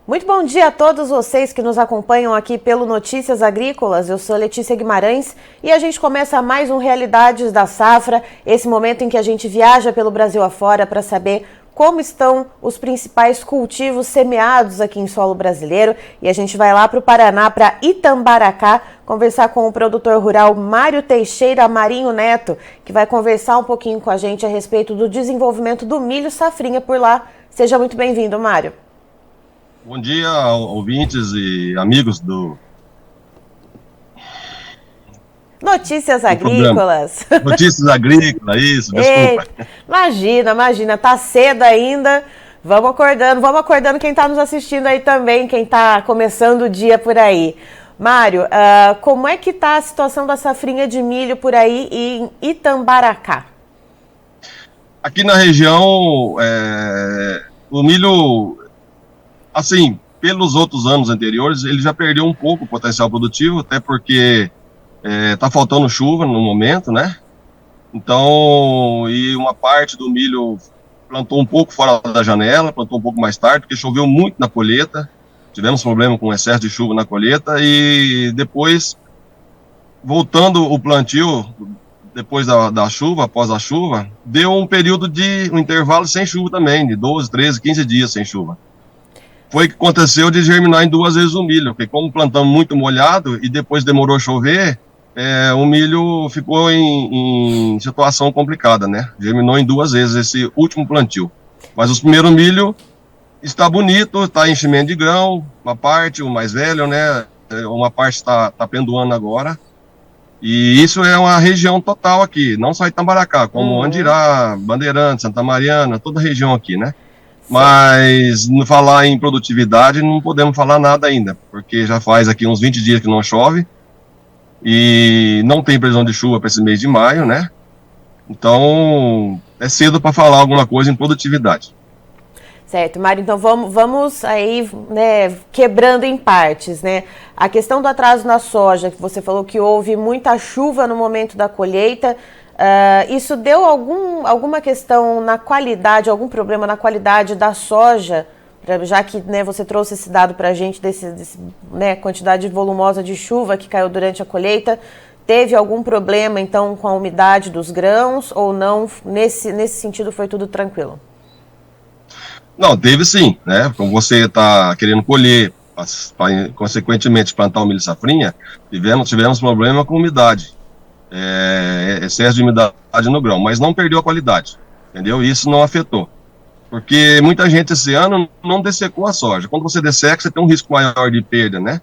Muito bom dia a todos vocês que nos acompanham aqui pelo Notícias Agrícolas. Eu sou Letícia Guimarães e a gente começa mais um Realidades da Safra, esse momento em que a gente viaja pelo Brasil afora para saber como estão os principais cultivos semeados aqui em solo brasileiro. E a gente vai lá para o Paraná, para Itambaracá, conversar com o produtor rural Mário Teixeira Marinho Neto, que vai conversar um pouquinho com a gente a respeito do desenvolvimento do milho safrinha por lá. Seja muito bem-vindo, Mário. Bom dia, ouvintes e amigos do Notícias programa. Agrícolas. Notícias Agrícolas, isso, Ei, desculpa. imagina, tá cedo ainda. Vamos acordando quem está nos assistindo aí também, quem está começando o dia por aí. Mário, como é que tá a situação da safrinha de milho por aí em Itambaracá? Aqui na região, o milho, assim, pelos outros anos anteriores, ele já perdeu um pouco o potencial produtivo, até porque tá faltando chuva no momento, né? Então, e uma parte do milho plantou um pouco fora da janela, plantou um pouco mais tarde, porque choveu muito na colheita, tivemos problema com excesso de chuva na colheita, e depois, voltando o plantio, depois da chuva, após a chuva, deu um intervalo sem chuva também, de 12, 13, 15 dias sem chuva. Foi o que aconteceu de germinar em 2 vezes o milho, porque como plantamos muito molhado e depois demorou a chover, o milho ficou em situação complicada, né? Germinou em 2 vezes esse último plantio. Mas os primeiros milho está bonito, está em enchimento de grão, uma parte, o mais velho, né? Uma parte está pendoando agora. E isso é uma região total aqui, não só Itambaracá, como Andirá, Bandeirantes, Santa Mariana, toda a região aqui, né? Mas, no falar em produtividade, não podemos falar nada ainda, porque já faz aqui uns 20 dias que não chove, e não tem previsão de chuva para esse mês de maio, né? Então, é cedo para falar alguma coisa em produtividade. Certo, Mário, então vamos aí, né, quebrando em partes, né? A questão do atraso na soja, que você falou que houve muita chuva no momento da colheita, isso deu alguma questão na qualidade, algum problema na qualidade da soja, já que, né, você trouxe esse dado para a gente né, quantidade volumosa de chuva que caiu durante a colheita. Teve algum problema, então, com a umidade dos grãos ou não? Nesse sentido foi tudo tranquilo? Não, teve sim, né? Como você está querendo colher, consequentemente plantar o milho safrinha, tivemos problema com umidade, excesso de umidade no grão, mas não perdeu a qualidade, entendeu? Isso não afetou, porque muita gente esse ano não dessecou a soja. Quando você desseca, você tem um risco maior de perda, né?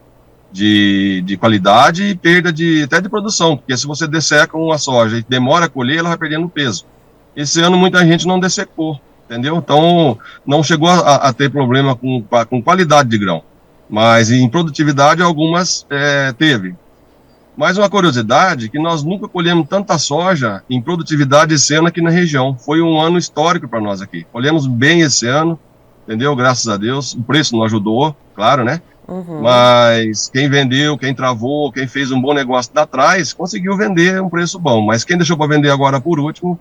De qualidade e perda até de produção, porque se você desseca uma soja e demora a colher, ela vai perdendo peso. Esse ano muita gente não dessecou, entendeu? Então, não chegou a ter problema com qualidade de grão, mas em produtividade algumas teve. Mas uma curiosidade, que nós nunca colhemos tanta soja em produtividade esse ano aqui na região. Foi um ano histórico para nós aqui. Colhemos bem esse ano, entendeu? Graças a Deus. O preço não ajudou, claro, né? Mas quem vendeu, quem travou, quem fez um bom negócio lá atrás, conseguiu vender um preço bom. Mas quem deixou para vender agora por último,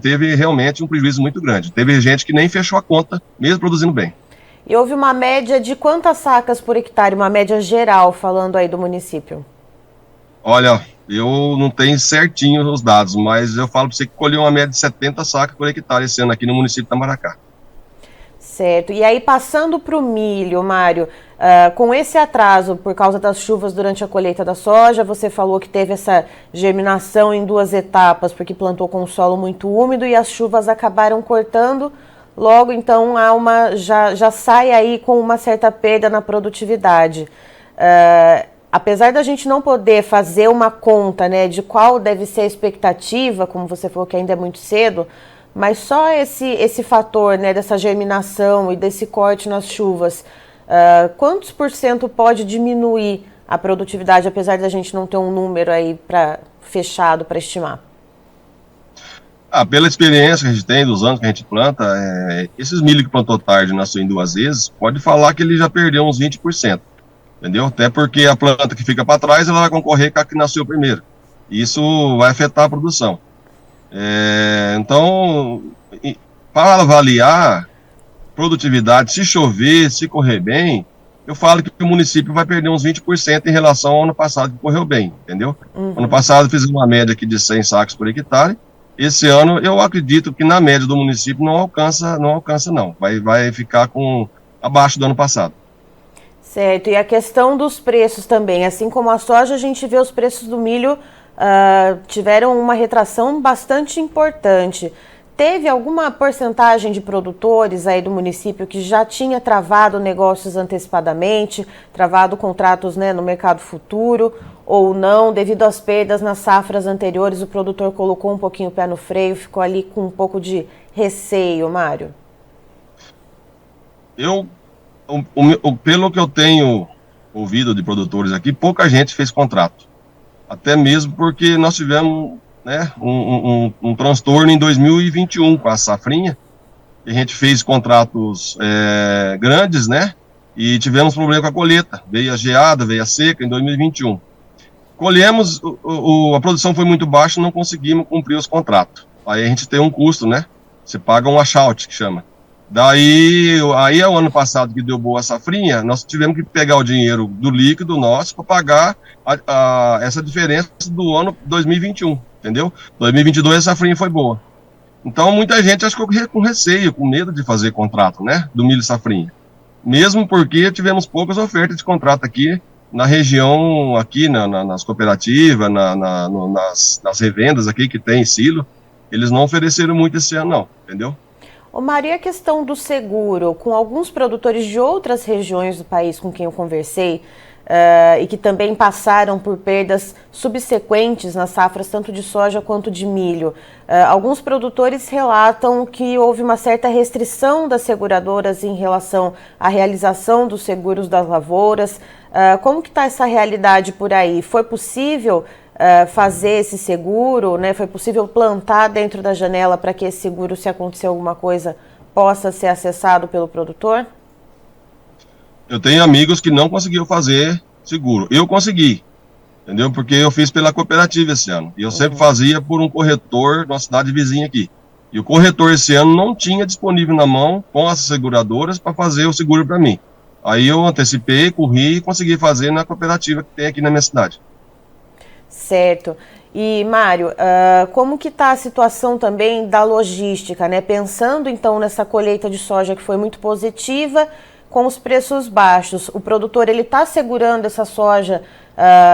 teve realmente um prejuízo muito grande. Teve gente que nem fechou a conta, mesmo produzindo bem. E houve uma média de quantas sacas por hectare, uma média geral, falando aí do município? Olha, eu não tenho certinho os dados, mas eu falo para você que colheu uma média de 70 sacas por hectare esse ano aqui no município de Itambaracá. Certo. E aí, passando para o milho, Mário, com esse atraso por causa das chuvas durante a colheita da soja, você falou que teve essa germinação em 2 etapas, porque plantou com o solo muito úmido e as chuvas acabaram cortando. Logo, então, já sai aí com uma certa perda na produtividade. Apesar da gente não poder fazer uma conta, né, de qual deve ser a expectativa, como você falou que ainda é muito cedo, mas só esse fator, né, dessa germinação e desse corte nas chuvas, quantos por cento pode diminuir a produtividade, apesar da gente não ter um número aí fechado para estimar? Pela experiência que a gente tem, dos anos que a gente planta, esses milho que plantou tarde e nasceu em 2 vezes, pode falar que ele já perdeu uns 20%, entendeu? Até porque a planta que fica para trás, ela vai concorrer com a que nasceu primeiro. Isso vai afetar a produção. Então, para avaliar, produtividade, se chover, se correr bem, eu falo que o município vai perder uns 20% em relação ao ano passado, que correu bem, entendeu? Ano passado fiz uma média aqui de 100 sacos por hectare. Esse ano eu acredito que na média do município não alcança não. Vai ficar abaixo do ano passado. Certo, e a questão dos preços também, assim como a soja, a gente vê os preços do milho tiveram uma retração bastante importante. Teve alguma porcentagem de produtores aí do município que já tinha travado negócios antecipadamente, travado contratos, né, no mercado futuro, ou não, devido às perdas nas safras anteriores, o produtor colocou um pouquinho o pé no freio, ficou ali com um pouco de receio, Mário? Pelo que eu tenho ouvido de produtores aqui, pouca gente fez contrato. Até mesmo porque nós tivemos, né, um transtorno em 2021 com a safrinha. A gente fez contratos grandes, né? E tivemos problema com a colheita. Veio a geada, veio a seca em 2021. Colhemos, a produção foi muito baixa, não conseguimos cumprir os contratos. Aí a gente tem um custo, né? Você paga um washout, que chama. Aí é o ano passado que deu boa a safrinha, nós tivemos que pegar o dinheiro do líquido nosso para pagar essa diferença do ano 2021, entendeu? 2022 a safrinha foi boa. Então muita gente acho que com receio, com medo de fazer contrato, né, do milho safrinha. Mesmo porque tivemos poucas ofertas de contrato aqui na região, aqui nas cooperativas, nas revendas aqui que tem silo, eles não ofereceram muito esse ano não, entendeu? Ô Mário, e a questão do seguro, com alguns produtores de outras regiões do país com quem eu conversei, e que também passaram por perdas subsequentes nas safras tanto de soja quanto de milho. Alguns produtores relatam que houve uma certa restrição das seguradoras em relação à realização dos seguros das lavouras. Como que está essa realidade por aí? Foi possível fazer esse seguro, né? Foi possível plantar dentro da janela para que esse seguro, se acontecer alguma coisa, possa ser acessado pelo produtor? Eu tenho amigos que não conseguiram fazer seguro. Eu consegui, entendeu? Porque eu fiz pela cooperativa esse ano. E eu sempre fazia por um corretor na cidade vizinha aqui. E o corretor esse ano não tinha disponível na mão com as seguradoras para fazer o seguro para mim. Aí eu antecipei, corri e consegui fazer na cooperativa que tem aqui na minha cidade. Certo. E, Mário, como que está a situação também da logística, né? Pensando, então, nessa colheita de soja que foi muito positiva, com os preços baixos, o produtor ele está segurando essa soja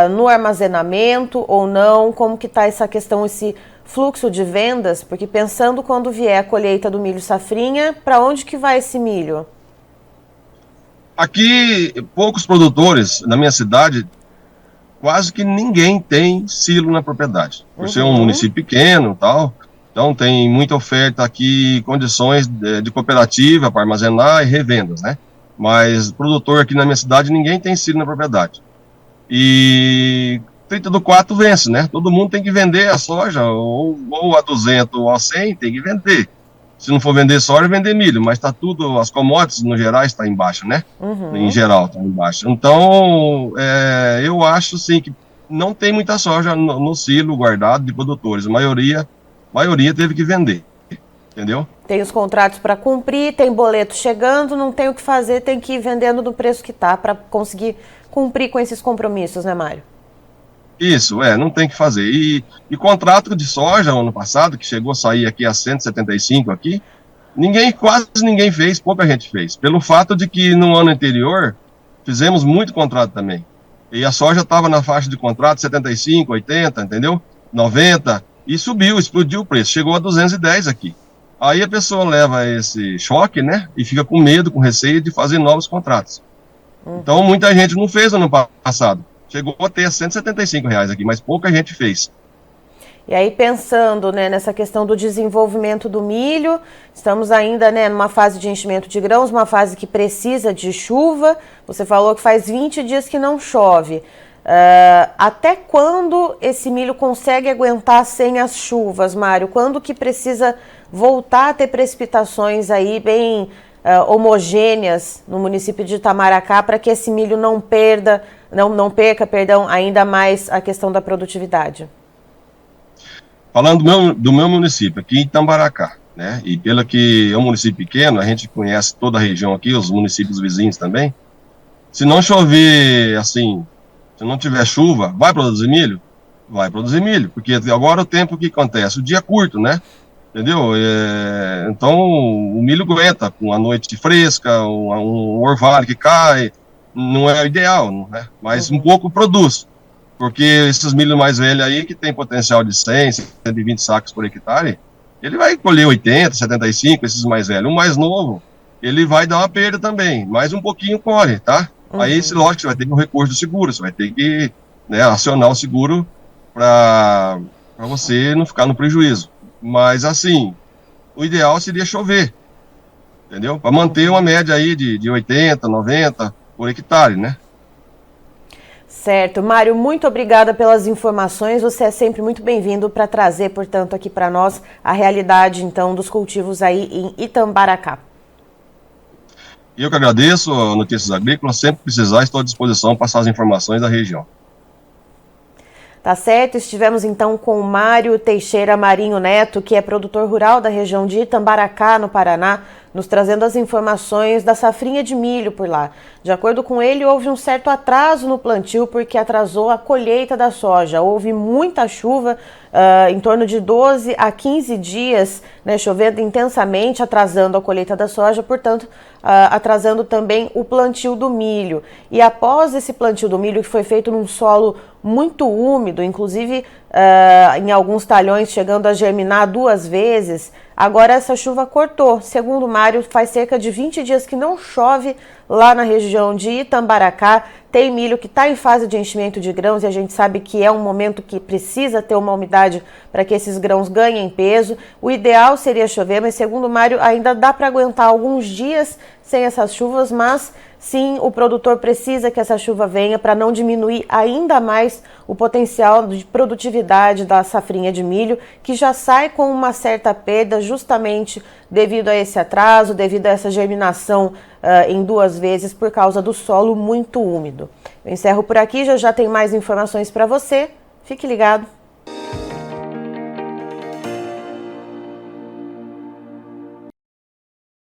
no armazenamento ou não? Como que está essa questão, esse fluxo de vendas? Porque pensando quando vier a colheita do milho safrinha, para onde que vai esse milho? Aqui, poucos produtores na minha cidade, quase que ninguém tem silo na propriedade. Por ser um município pequeno e tal, então tem muita oferta aqui, condições de cooperativa para armazenar e revendas, né? Mas produtor aqui na minha cidade, ninguém tem silo na propriedade. E 30 do 4 vence, né? Todo mundo tem que vender a soja, ou a 200 ou a 100, tem que vender. Se não for vender soja, vender milho, mas tá tudo, as commodities no geral está em baixa, né? Em geral está em baixa. Então, eu acho sim que não tem muita soja no silo guardado de produtores. A maioria teve que vender, entendeu? Tem os contratos para cumprir, tem boleto chegando, não tem o que fazer, tem que ir vendendo do preço que tá para conseguir cumprir com esses compromissos, né, Mário? Isso, não tem que fazer. E contrato de soja, ano passado, que chegou a sair aqui a 175 aqui, quase ninguém fez, pouca gente fez. Pelo fato de que no ano anterior, fizemos muito contrato também. E a soja estava na faixa de contrato 75, 80, entendeu? 90, e subiu, explodiu o preço, chegou a 210 aqui. Aí a pessoa leva esse choque, né, e fica com medo, com receio de fazer novos contratos. Então muita gente não fez ano passado. Chegou a ter R$175 aqui, mas pouca gente fez. E aí pensando, né, nessa questão do desenvolvimento do milho, estamos ainda, né, numa fase de enchimento de grãos, uma fase que precisa de chuva. Você falou que faz 20 dias que não chove. Até quando esse milho consegue aguentar sem as chuvas, Mário? Quando que precisa voltar a ter precipitações aí bem homogêneas no município de Itamaracá para que esse milho não perca, ainda mais a questão da produtividade? Falando do meu município, aqui em Itamaracá, né? E pelo que é um município pequeno, a gente conhece toda a região aqui, os municípios vizinhos também. Se não chover, assim, se não tiver chuva, vai produzir milho? Vai produzir milho, porque agora o tempo que acontece, o dia é curto, né? Entendeu? Então o milho aguenta com a noite fresca, um orvalho que cai, não é o ideal, né? Mas um pouco produz, porque esses milhos mais velhos aí, que tem potencial de 100, 120 sacos por hectare, ele vai colher 80, 75, esses mais velhos. O mais novo, ele vai dar uma perda também, mas um pouquinho colhe, tá? Aí, lógico, você vai ter que um recurso do seguro, você vai ter que, né, acionar o seguro para você não ficar no prejuízo. Mas, assim, o ideal seria chover, entendeu? Para manter uma média aí de 80, 90 por hectare, né? Certo. Mário, muito obrigada pelas informações. Você é sempre muito bem-vindo para trazer, portanto, aqui para nós a realidade, então, dos cultivos aí em Itambaracá. Eu que agradeço a Notícias Agrícolas. Sempre que precisar, estou à disposição para passar as informações da região. Tá certo, estivemos então com o Mário Teixeira Marinho Neto, que é produtor rural da região de Itambaracá, no Paraná, nos trazendo as informações da safrinha de milho por lá. De acordo com ele, houve um certo atraso no plantio porque atrasou a colheita da soja. Houve muita chuva, em torno de 12 a 15 dias, né, chovendo intensamente, atrasando a colheita da soja, portanto, atrasando também o plantio do milho. E após esse plantio do milho, que foi feito num solo muito úmido, inclusive em alguns talhões chegando a germinar 2 vezes, agora essa chuva cortou. Segundo o Mário, faz cerca de 20 dias que não chove lá na região de Itambaracá. Tem milho que está em fase de enchimento de grãos e a gente sabe que é um momento que precisa ter uma umidade para que esses grãos ganhem peso. O ideal seria chover, mas segundo o Mário, ainda dá para aguentar alguns dias sem essas chuvas, mas sim, o produtor precisa que essa chuva venha para não diminuir ainda mais o potencial de produtividade da safrinha de milho, que já sai com uma certa perda justamente devido a esse atraso, devido a essa germinação em 2 vezes por causa do solo muito úmido. Eu encerro por aqui, já tem mais informações para você. Fique ligado.